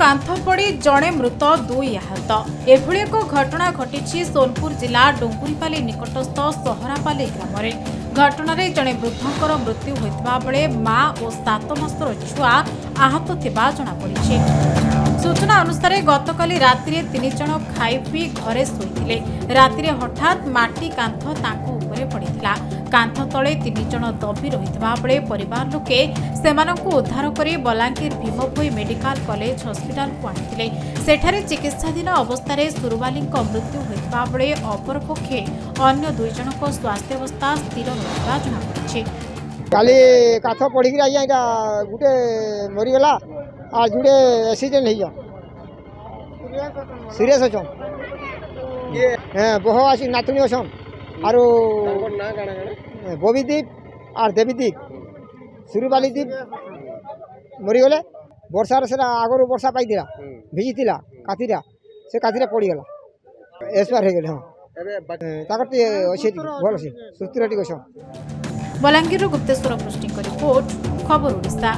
कांथ पड़ी जड़े मृत दुई आहत एभली एक घटना घटी सोनपुर जिला डोंगुरीपाली निकटस्थ सहरापाली ग्राम घटना जड़े वृद्धर मृत्यु होता बेले मां और 7 मासर छुआ आहत थिबा जଣାपड़ी। सूचना अनुसार गतकाली राति 3 जण खाई पी घरे शोइथिले। राति हठात माटी कांथ तांको उपरे पड़िथिला। कांथ तले 3 जण दबी रहितबा बेले परिवार लोके सेमानंकु उद्धार करी बलांगीर भीमभोई मेडिकल कॉलेज हॉस्पिटल को आनिथिले। सेठारे चिकित्साधीन अवस्था सुरुबाली मृत्यु होइतबा बेले अपरपक्षे अन्य 2 जनक स्वास्थ्य अवस्था स्थिर होइतबा जଣାपड़ी। काली काथ पड़ी गोटे मरीगला और जुड़े एक्सीडेंट हो सीरीयस अच्छा बह आसी नातुणी अछन आर बबीदीप और देवीदीप सुरुबालीदीप मरीगले वर्षार से आगर वर्षा पाई भिजी कातीरा से कातीरा पड़गला एक्सपायर हो गए। हाँ अच्छे भल से सुस्थिर टी। बलांगीर गुप्तेश्वर पृष्टि रिपोर्ट खबर ओडिशा।